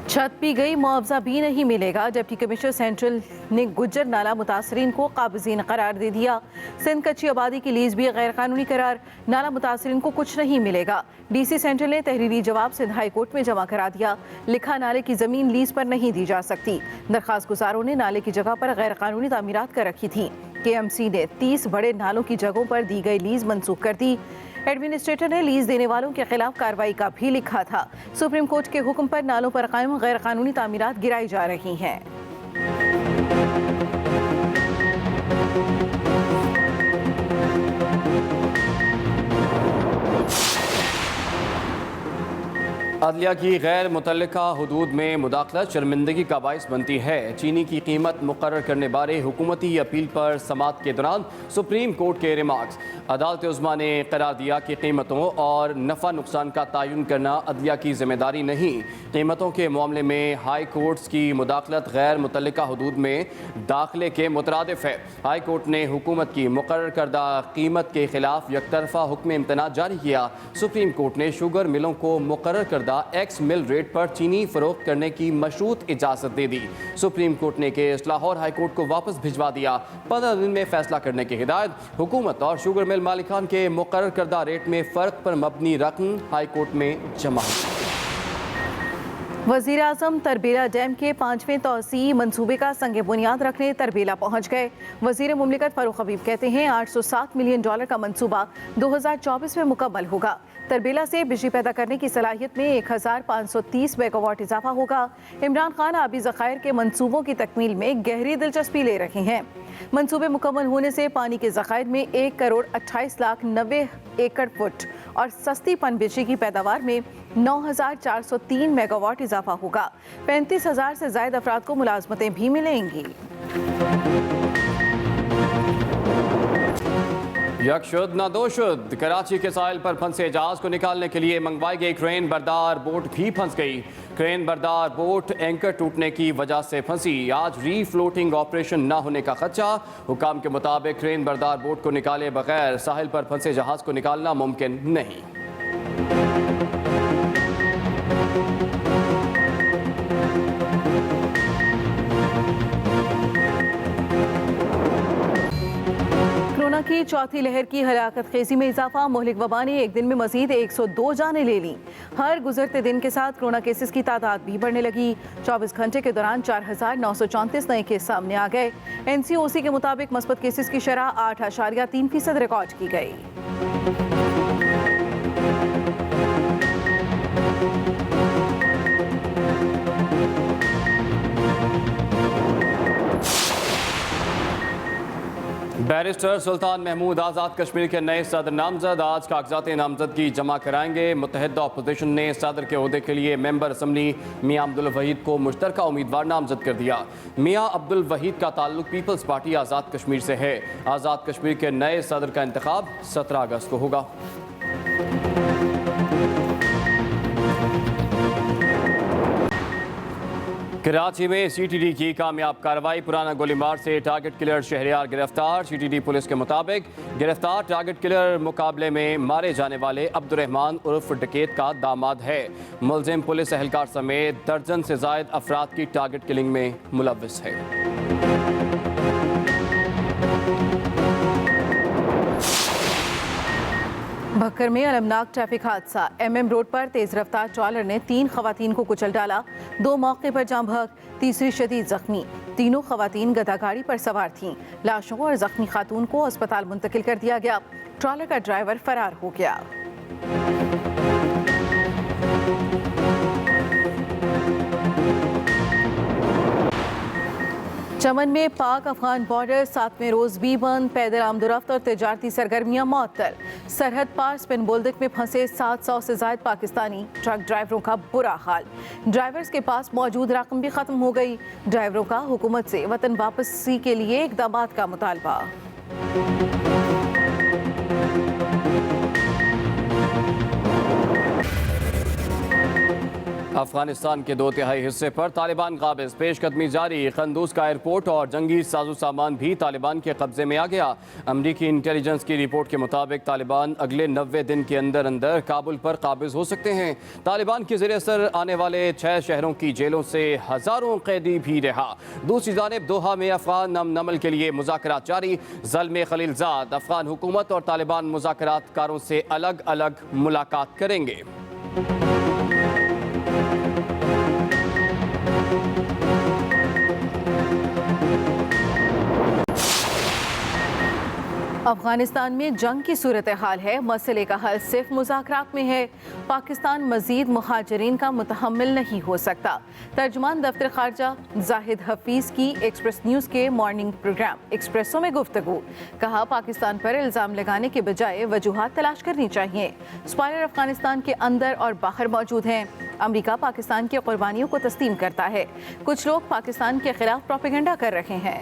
छत भी गई, मुआवजा भी नहीं मिलेगा। डिप्टी कमिश्नर सेंट्रल ने गुज्जर नाला मुतासरीन को काबिजीन करार दे दिया। सिंध कच्ची आबादी की लीज भी गैर कानूनी करार, नाला मुतासरीन को कुछ नहीं मिलेगा। DC सेंट्रल ने तहरीरी जवाब सिंध हाई कोर्ट में जमा करा दिया। लिखा, नाले की जमीन लीज पर नहीं दी जा सकती। दरखास्त गुजारों ने नाले की जगह पर गैर कानूनी तामीरात कर रखी थी। KMC ने 30 बड़े नालों की जगहों पर दी गई लीज मंसूख कर दी। एडमिनिस्ट्रेटर ने लीज देने वालों के खिलाफ कार्रवाई का भी लिखा था। सुप्रीम कोर्ट के हुक्म पर नालों पर कायम गैर कानूनी तामीरात गिराई जा रही हैं। अदलिया की गैर मुतल्लिका हुदूद में मुदाखलत शर्मिंदगी का बाइस बनती है। चीनी की कीमत मुकर्रर करने बारे हुकूमती अपील पर समाअत के दौरान सुप्रीम कोर्ट के रिमार्क्स। अदालत उज़्मा ने करार दिया कि कीमतों और नफ़ा नुकसान का तयन करना अदलिया की जिम्मेदारी नहीं। कीमतों के मामले में हाई कोर्ट्स की मुदाखलत गैर मुतल्लिका हुदूद में दाखिले के मुतरादिफ है। हाई कोर्ट ने हुकूमत की मुकर्रर करदा कीमत के खिलाफ यकतरफा हुक्म इम्तना जारी किया। सुप्रीम कोर्ट ने शुगर मिलों को मुकर्रर करदा एक्स मिल रेट पर चीनी फरोख्त करने की मशरूत इजाजत दे दी। सुप्रीम कोर्ट ने केस लाहौर हाई कोर्ट को वापस भिजवा दिया। 15 दिन में फैसला करने की हिदायत। हुकूमत और शुगर मिल मालिकान के मुकर्रर करदा रेट में फ़र्क पर मबनी रकम हाई कोर्ट में जमा। वज़ीर आज़म तरबेला डैम के 5वें तोसी मंसूबे का संग बुनियाद रखने तरबेला पहुंच गए। वज़ीर मुमलिकत फ़ारूक हबीब कहते हैं $807 मिलियन का मंसूबा 2024 में मुकम्मल होगा। तरबेला से बिजली पैदा करने की सलाहियत में 1530 मेगावाट इजाफा होगा। इमरान खान आबी ज़खायर के मंसूबों की तकमील में गहरी दिलचस्पी ले रहे हैं। मंसूबे मुकम्मल होने से पानी के ज़खायर में 1,28,90,000 एकड़ फुट और सस्ती पनबिजली की पैदावार में 9,403 मेगावाट इजाफा होगा। 35,000 से ज़ायद अफराद को मुलाजमतें भी मिलेंगी। यकशुद न दोशुद, कराची के साहिल पर फंसे जहाज को निकालने के लिए मंगवाई गई क्रेन बरदार बोट भी फंस गई। क्रेन बरदार बोट एंकर टूटने की वजह से फंसी। आज रीफ्लोटिंग ऑपरेशन न होने का खदशा। हुकाम के मुताबिक क्रेन बरदार बोट को निकाले बगैर साहिल पर फंसे जहाज को निकालना मुमकिन नहीं। कोरोना की चौथी लहर की हलाकत खेजी में इजाफा। मुहलिक वबा ने एक दिन में मजीद 102 जानें ले लीं। हर गुजरते दिन के साथ कोरोना केसेस की तादाद भी बढ़ने लगी। 24 घंटे के दौरान 4,934 नए केस सामने आ गए। NCOC के मुताबिक मस्बत केसेस की शरह 8.3% रिकॉर्ड की गई। बैरिस्टर सुल्तान महमूद आज़ाद कश्मीर के नए सदर नामजद आज कागजात नामजदगी जमा कराएंगे। मुत्तहिदा अपोजिशन ने सदर के ओहदे के लिए मेंबर असम्बली मियाँ अब्दुल वहीद को मुश्तरका उम्मीदवार नामजद कर दिया। मियाँ अब्दुल वहीद का ताल्लुक पीपल्स पार्टी आज़ाद कश्मीर से है। आज़ाद कश्मीर के नए सदर का इंतखाब 17 अगस्त को होगा। कराची में CTD की कामयाब कार्रवाई। पुराना गोलीमार से टारगेट किलर शहरियार गिरफ्तार। CTD पुलिस के मुताबिक गिरफ्तार टारगेट किलर मुकाबले में मारे जाने वाले अब्दुर्रहमान उर्फ डकैत का दामाद है। मुलजिम पुलिस एहलकार समेत दर्जन से जायद अफराद की टारगेट किलिंग में मुलव्विस है। भक्कर में अलमनाक ट्रैफिक हादसा। MM रोड पर तेज रफ्तार ट्रॉलर ने 3 खवातीन को कुचल डाला। 2 मौके पर जाम बहक, तीसरी शदीद जख्मी। तीनों खवातीन गधा गाड़ी पर सवार थीं। लाशों और जख्मी खातून को अस्पताल मुंतकिल कर दिया गया। ट्रॉलर का ड्राइवर फरार हो गया। चमन में पाक अफगान बॉर्डर 7वें रोज भी बंद। पैदल आमदोरफ्त और तजारती सरगर्मियां मअतल। सरहद पार स्पिन बोल्दक में फंसे 700 से ज्यादा पाकिस्तानी। ट्रक ड्राइवरों का बुरा हाल। ड्राइवर्स के पास मौजूद रकम भी खत्म हो गई। ड्राइवरों का हुकूमत से वतन वापसी के लिए इक़दामात का मुतालबा। अफगानिस्तान के 2/3 हिस्से पर तालिबान काबिज, पेश कदमी जारी। खंदूस का एयरपोर्ट और जंगी साजो सामान भी तालिबान के कब्जे में आ गया। अमरीकी इंटेलिजेंस की रिपोर्ट के मुताबिक तालिबान अगले 90 दिन के अंदर अंदर काबुल पर काबिज हो सकते हैं। तालिबान के ज़ेर असर आने वाले 6 शहरों की जेलों से हज़ारों कैदी भी रहा। दूसरी जानिब दोहा में अफगान अमन अमल के लिए मुज़ाकरात जारी। ज़ल्म खलीलज़ाद अफगान हुकूमत और तालिबान मुज़ाकरातकारों से अलग अलग मुलाकात करेंगे। अफगानिस्तान में जंग की सूरत हाल है, मसले का हल सिर्फ मुज़ाकरात में है। पाकिस्तान मज़ीद मुहाजिरीन का मुतहम्मिल नहीं हो सकता। तर्जुमान दफ्तर खारजा जाहिद हफीज़ की एक्सप्रेस न्यूज़ के मॉर्निंग प्रोग्राम एक्सप्रेसो में गुफ्तगू। कहा, पाकिस्तान पर इल्ज़ाम लगाने के बजाय वजूहात तलाश करनी चाहिए। स्पायर अफगानिस्तान के अंदर और बाहर मौजूद हैं। अमरीका पाकिस्तान की कुर्बानियों को तस्लीम करता है। कुछ लोग पाकिस्तान के खिलाफ प्रोपेगेंडा कर रहे हैं।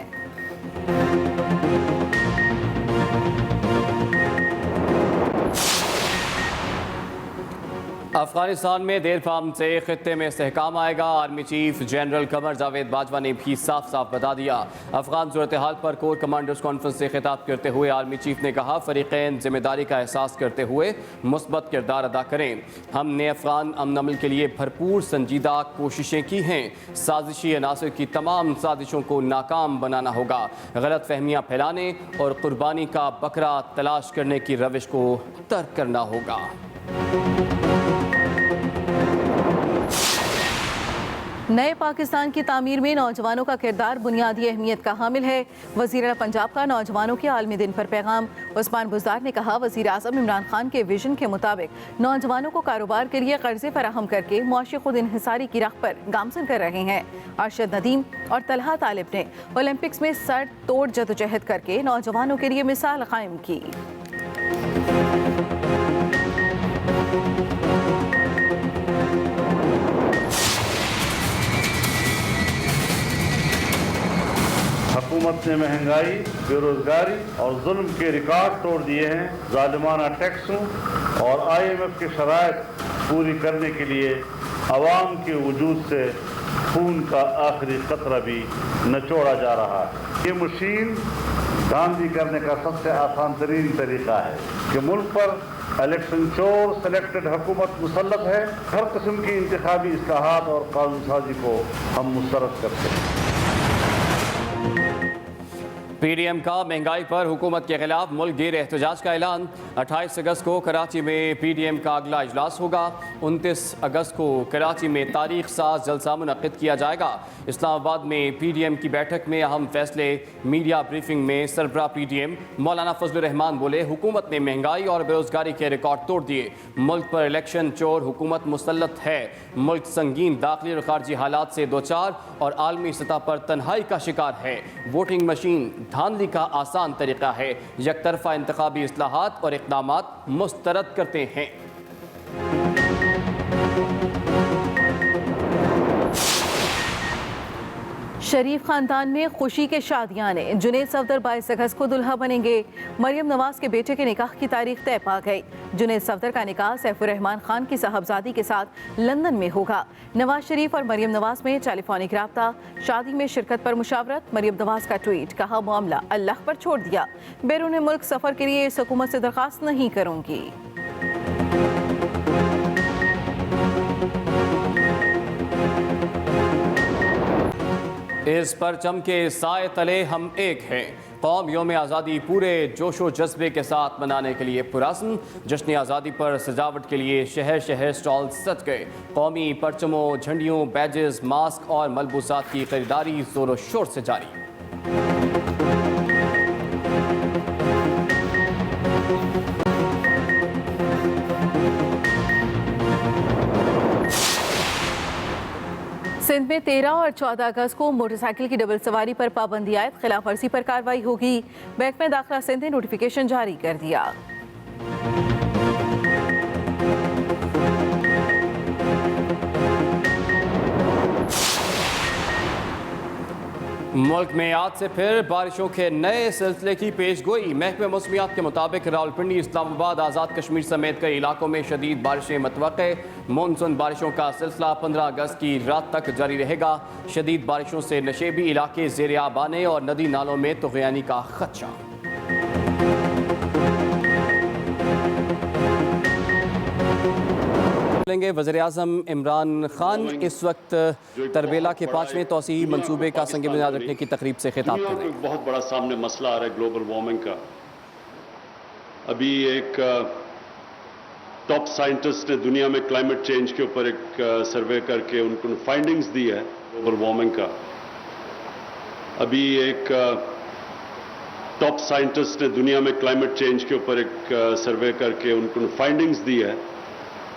अफगानिस्तान में देर शाम से खित्ते में इस्तेहकाम आएगा। Army chief general Qamar Javed Bajwa ने भी साफ साफ बता दिया। अफगान सूरत हाल पर कोर कमांडर्स कॉन्फ्रेंस से खिताब करते हुए आर्मी चीफ ने कहा, फरीकैन जिम्मेदारी का एहसास करते हुए मुस्बत किरदार अदा करें। हमने अफगान अमन अमल के लिए भरपूर संजीदा कोशिशें की हैं। साजिशी अनासर की तमाम साजिशों को नाकाम बनाना होगा। गलत फहमियाँ फैलाने और कुर्बानी का बकरा तलाश करने की रविश को तर्क करना होगा। नए पाकिस्तान की तामीर में नौजवानों का किरदार बुनियादी अहमियत का हामिल है। वज़ीर पंजाब का नौजवानों के आलमी दिन पर पैगाम। उस्मान बुज़दार ने कहा, वज़ीर आज़म इमरान खान के विजन के मुताबिक नौजवानों को कारोबार के लिए कर्जे फराहम करके मुआशी खुद इन्हिसारी की राह पर गामजन कर रहे हैं। अरशद नदीम और तलहा तालिब ने ओलंपिक्स में सर तोड़ जदोजहद करके नौजवानों के लिए मिसाल कायम की। हुकूमत ने महंगाई, बेरोजगारी और जुल्म के रिकॉर्ड तोड़ दिए हैं। जालिमाना टैक्सों और IMF की शराइत पूरी करने के लिए अवाम के वजूद से खून का आखिरी कतरा भी निचोड़ा जा रहा है। ये मशीन धांधली करने का सबसे आसान तरीन तरीका है कि मुल्क पर इलेक्शन चोर सेलेक्टेड हुकूमत मुसल्लत है। हर किस्म की इंतखाबी इस्लाहात और कानून साजी को हम मुस्तरद करते हैं। PDM का महंगाई पर हुकूमत के खिलाफ मुल्क गिर एहतजाज का ऐलान। 28 अगस्त को कराची में PDM का अगला इजलास होगा। 29 अगस्त को कराची में तारीख साज जलसा मुनक्किद किया जाएगा। इस्लामाबाद में PDM की बैठक में अहम फैसले। मीडिया ब्रीफिंग में सरबराह PDM मौलाना फजलुर रहमान बोले, हुकूमत ने महंगाई और बेरोजगारी के रिकॉर्ड तोड़ दिए। मुल्क पर इलेक्शन चोर हुकूमत मुसल्लत है। मुल्क संगीन दाखिली और खारजी हालात से दो चार और आलमी सतह पर तन्हाई का शिकार है। वोटिंग मशीन धांधली का आसान तरीका है। यकतरफा इंतखाबी इस्लाहात और इक़दामात मुस्तरद करते हैं। शरीफ खानदान में खुशी के शादियाने। जुनैद सफदर 22 अगस्त को दुल्हा बनेंगे। मरियम नवाज के बेटे के निकाह की तारीख तय पा गई। जुनैद सफदर का निकाह सैफुर रहमान खान की साहबजादी के साथ लंदन में होगा। नवाज शरीफ और मरियम नवाज में टेलीफोनिक राब्ता। शादी में शिरकत पर मुशावरत। मरियम नवाज का ट्वीट, कहा, मामला अल्लाह पर छोड़ दिया। बैरून मुल्क सफर के लिए इस हुकूमत से दरख्वास्त नहीं करूंगी। इस परचम के साए तले हम एक हैं। कौम यौम आज़ादी पूरे जोशो जज्बे के साथ मनाने के लिए पुरासन। जश्न आज़ादी पर सजावट के लिए शहर शहर स्टॉल सज गए। कौमी परचमों, झंडियों, बैजेस, मास्क और मलबूसात की खरीदारी जोरों शोर से जारी। सिंध में 13 और 14 अगस्त को मोटरसाइकिल की डबल सवारी पर पाबंदी आयद। खिलाफ वर्जी पर कार्रवाई होगी। बैंक में दाखिला सिंध ने नोटिफिकेशन जारी कर दिया। ملک میں آج سے پھر بارشوں کے نئے سلسلے کی پیش گوئی۔ محکمہ موسمیات کے مطابق راولپنڈی، اسلام آباد، آزاد کشمیر سمیت کئی علاقوں میں شدید بارشیں متوقع۔ مونسون بارشوں کا سلسلہ 15 اگست کی رات تک جاری رہے گا۔ شدید بارشوں سے نشیبی علاقے زیر آب آنے اور ندی نالوں میں طغیانی کا خدشہ۔ وزیر اعظم عمران خان اس وقت تربیلا کے 5ویں توسیعی منصوبے کا سنگ بنیاد رکھنے کی تقریب سے خطاب کر رہے ہیں۔ ایک بہت بڑا سامنے مسئلہ آ رہا ہے گلوبل وارمنگ کا۔ ابھی ایک ٹاپ سائنٹسٹ نے دنیا میں کلائمیٹ چینج کے اوپر ایک سروے کر کے ان کو فائنڈنگز دی ہے گلوبل وارمنگ کا۔ ابھی ایک ٹاپ سائنٹسٹ نے دنیا میں کلائمیٹ چینج کے اوپر ایک سروے کر کے ان کو فائنڈنگز دی ہے،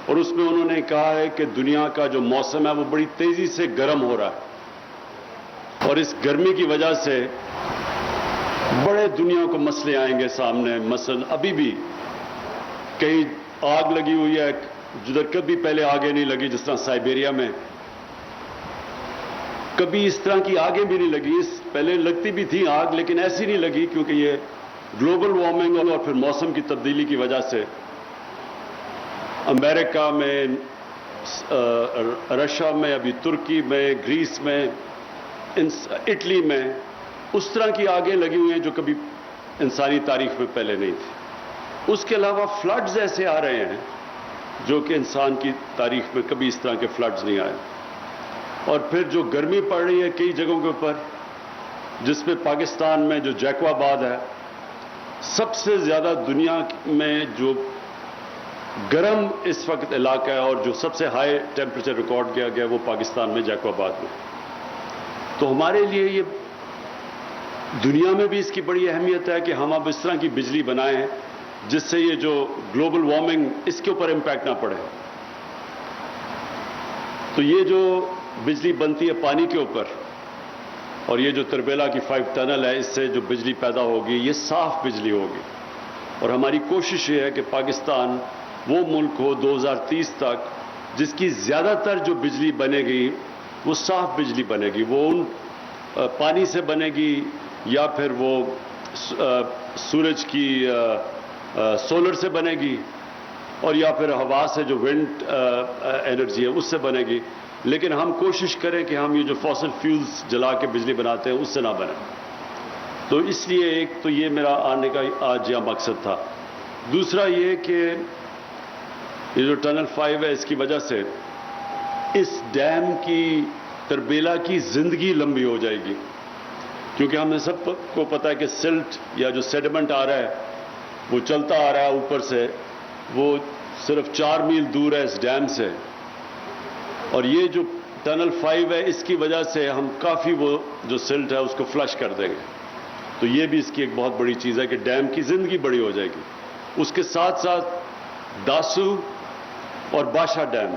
اور اس میں انہوں نے کہا ہے کہ دنیا کا جو موسم ہے وہ بڑی تیزی سے گرم ہو رہا ہے، اور اس گرمی کی وجہ سے بڑے دنیا کو مسئلے آئیں گے سامنے۔ مثلا ابھی بھی کہیں آگ لگی ہوئی ہے جدھر کبھی پہلے آگیں نہیں لگی، جس طرح سائبیریا میں کبھی اس طرح کی آگیں بھی نہیں لگی۔ پہلے لگتی بھی تھی آگ، لیکن ایسی نہیں لگی، کیونکہ یہ گلوبل وارمنگ اور پھر موسم کی تبدیلی کی وجہ سے امریکہ میں، رشیا میں، ابھی ترکی میں، گریس میں، اٹلی میں اس طرح کی آگیں لگی ہوئی ہیں جو کبھی انسانی تاریخ میں پہلے نہیں تھی۔ اس کے علاوہ فلڈز ایسے آ رہے ہیں جو کہ انسان کی تاریخ میں کبھی اس طرح کے فلڈز نہیں آئے۔ اور پھر جو گرمی پڑ رہی ہے کئی جگہوں کے اوپر، جس میں پاکستان میں جو جیکو آباد ہے، سب سے زیادہ دنیا میں جو گرم اس وقت علاقہ ہے اور جو سب سے ہائی ٹیمپریچر ریکارڈ کیا گیا وہ پاکستان میں جیکو آباد میں۔ تو ہمارے لیے یہ دنیا میں بھی اس کی بڑی اہمیت ہے کہ ہم اب اس طرح کی بجلی بنائیں جس سے یہ جو گلوبل وارمنگ اس کے اوپر امپیکٹ نہ پڑے۔ تو یہ جو بجلی بنتی ہے پانی کے اوپر، اور یہ جو تربیلا کی 5 ٹنل ہے، اس سے جو بجلی پیدا ہوگی یہ صاف بجلی ہوگی، اور ہماری کوشش یہ ہے کہ پاکستان وہ ملک ہو 2030 تک جس کی زیادہ تر جو بجلی بنے گی وہ صاف بجلی بنے گی، وہ ان پانی سے بنے گی یا پھر وہ سورج کی سولر سے بنے گی، اور یا پھر ہوا سے جو ونڈ انرجی ہے اس سے بنے گی۔ لیکن ہم کوشش کریں کہ ہم یہ جو فاسل فیولز جلا کے بجلی بناتے ہیں اس سے نہ بنے۔ تو اس لیے ایک تو یہ میرا آنے کا آج یہاں مقصد تھا۔ دوسرا یہ کہ یہ جو ٹنل 5 ہے اس کی وجہ سے اس ڈیم کی تربیلا کی زندگی لمبی ہو جائے گی، کیونکہ ہم نے سب کو پتا ہے کہ سلٹ یا جو سیڈمنٹ آ رہا ہے وہ چلتا آ رہا ہے اوپر سے، وہ صرف 4 میل دور ہے اس ڈیم سے، اور یہ جو ٹنل 5 ہے اس کی وجہ سے ہم کافی وہ جو سلٹ ہے اس کو فلش کر دیں گے۔ تو یہ بھی اس کی ایک بہت بڑی چیز ہے کہ ڈیم کی زندگی بڑی ہو جائے گی۔ اس کے ساتھ ساتھ داسو اور باشا ڈیم،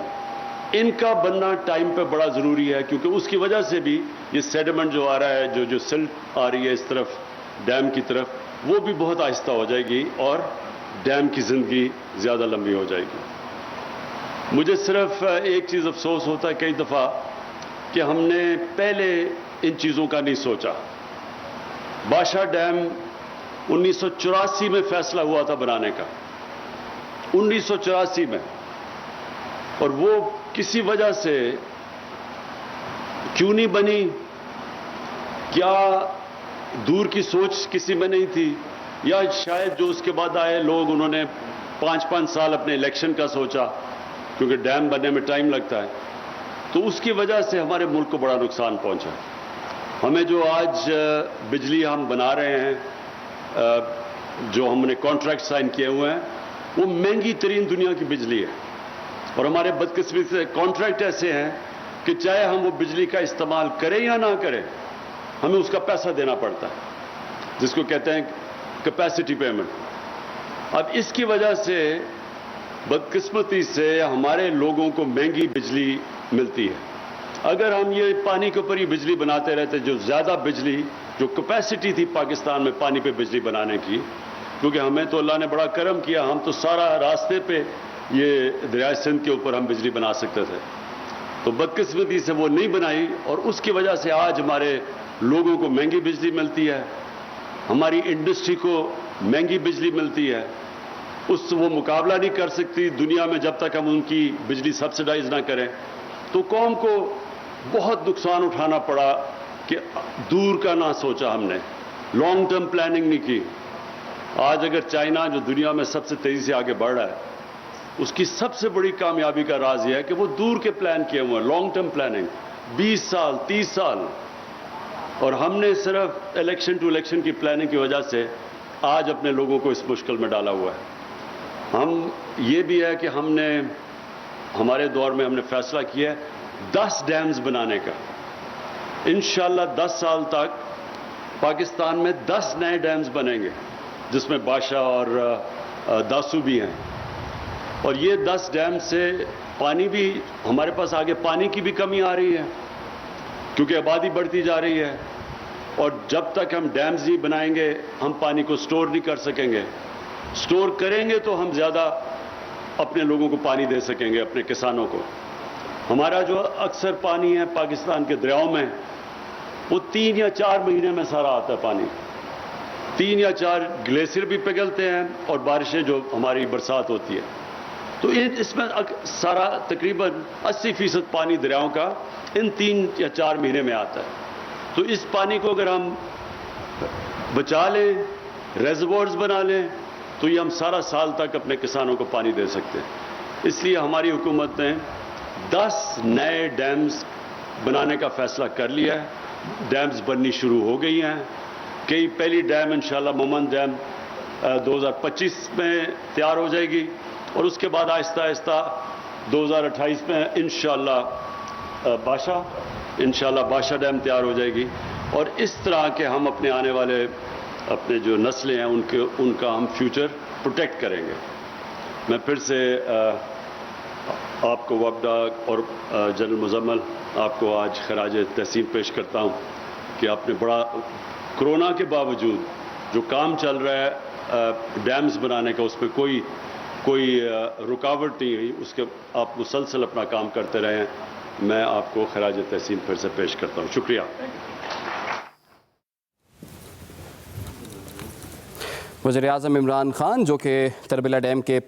ان کا بننا ٹائم پہ بڑا ضروری ہے، کیونکہ اس کی وجہ سے بھی یہ سیڈمنٹ جو آ رہا ہے، جو سلٹ آ رہی ہے اس طرف ڈیم کی طرف، وہ بھی بہت آہستہ ہو جائے گی اور ڈیم کی زندگی زیادہ لمبی ہو جائے گی۔ مجھے صرف ایک چیز افسوس ہوتا ہے کئی دفعہ کہ ہم نے پہلے ان چیزوں کا نہیں سوچا۔ باشا ڈیم 1984 میں فیصلہ ہوا تھا بنانے کا، 1984 میں، اور وہ کسی وجہ سے کیوں نہیں بنی، کیا دور کی سوچ کسی میں نہیں تھی، یا شاید جو اس کے بعد آئے لوگ انہوں نے 5 سال اپنے الیکشن کا سوچا، کیونکہ ڈیم بننے میں ٹائم لگتا ہے، تو اس کی وجہ سے ہمارے ملک کو بڑا نقصان پہنچا۔ ہمیں جو آج بجلی ہم بنا رہے ہیں، جو ہم نے کانٹریکٹ سائن کیے ہوئے ہیں، وہ مہنگی ترین دنیا کی بجلی ہے، اور ہمارے بدقسمتی سے کانٹریکٹ ایسے ہیں کہ چاہے ہم وہ بجلی کا استعمال کریں یا نہ کریں ہمیں اس کا پیسہ دینا پڑتا ہے، جس کو کہتے ہیں کیپیسٹی پیمنٹ۔ اب اس کی وجہ سے بدقسمتی سے ہمارے لوگوں کو مہنگی بجلی ملتی ہے۔ اگر ہم یہ پانی کے اوپر ہی بجلی بناتے رہتے، جو زیادہ بجلی جو کیپیسٹی تھی پاکستان میں پانی پہ بجلی بنانے کی، کیونکہ ہمیں تو اللہ نے بڑا کرم کیا، ہم تو سارا راستے پہ یہ دریائے سندھ کے اوپر ہم بجلی بنا سکتے تھے، تو بدقسمتی سے وہ نہیں بنائی اور اس کی وجہ سے آج ہمارے لوگوں کو مہنگی بجلی ملتی ہے, ہماری انڈسٹری کو مہنگی بجلی ملتی ہے. اس سے وہ مقابلہ نہیں کر سکتی دنیا میں جب تک ہم ان کی بجلی سبسڈائز نہ کریں. تو قوم کو بہت نقصان اٹھانا پڑا کہ دور کا نہ سوچا ہم نے, لانگ ٹرم پلاننگ نہیں کی. آج اگر چائنا جو دنیا میں سب سے تیزی سے آگے بڑھ رہا ہے, اس کی سب سے بڑی کامیابی کا راز یہ ہے کہ وہ دور کے پلان کیے ہوئے ہیں, لانگ ٹرم پلاننگ, 20 سال 30 سال. اور ہم نے صرف الیکشن ٹو الیکشن کی پلاننگ کی وجہ سے آج اپنے لوگوں کو اس مشکل میں ڈالا ہوا ہے. ہم یہ بھی ہے کہ ہم نے ہمارے دور میں ہم نے فیصلہ کیا ہے 10 ڈیمز بنانے کا. انشاءاللہ 10 سال تک پاکستان میں 10 نئے ڈیمز بنیں گے, جس میں باشا اور داسو بھی ہیں. اور یہ 10 ڈیم سے پانی بھی ہمارے پاس آگے پانی کی بھی کمی آ رہی ہے کیونکہ آبادی بڑھتی جا رہی ہے, اور جب تک ہم ڈیمز نہیں بنائیں گے ہم پانی کو سٹور نہیں کر سکیں گے. سٹور کریں گے تو ہم زیادہ اپنے لوگوں کو پانی دے سکیں گے, اپنے کسانوں کو. ہمارا جو اکثر پانی ہے پاکستان کے دریاؤں میں, وہ 3 یا 4 مہینے میں سارا آتا ہے پانی. 3 یا 4 گلیشیئر بھی پگھلتے ہیں اور بارشیں جو ہماری برسات ہوتی ہے, تو اس میں سارا تقریباً 80% پانی دریاؤں کا ان 3 یا 4 مہینے میں آتا ہے. تو اس پانی کو اگر ہم بچا لیں, ریزروارز بنا لیں, تو یہ ہم سارا سال تک اپنے کسانوں کو پانی دے سکتے ہیں. اس لیے ہماری حکومت نے 10 نئے ڈیمز بنانے کا فیصلہ کر لیا ہے. ڈیمز بننی شروع ہو گئی ہیں. کئی پہلی ڈیم انشاءاللہ مومن ڈیم 2025 میں تیار ہو جائے گی, اور اس کے بعد آہستہ آہستہ 2028 میں انشاءاللہ باشا ڈیم تیار ہو جائے گی. اور اس طرح کے ہم اپنے آنے والے اپنے جو نسلیں ہیں ان کا ہم فیوچر پروٹیکٹ کریں گے. میں پھر سے آپ کو وفدا اور جنرل مزمل آپ کو آج خراج تحسین پیش کرتا ہوں کہ آپ نے بڑا کرونا کے باوجود جو کام چل رہا ہے ڈیمز بنانے کا, اس پہ کوئی رکاوٹ نہیں ہوئی, اس کے آپ مسلسل اپنا کام کرتے رہے ہیں. میں آپ کو خراج تحسین پھر سے پیش کرتا ہوں. شکریہ. وزیر اعظم عمران خان جو کہ تربیلا ڈیم کے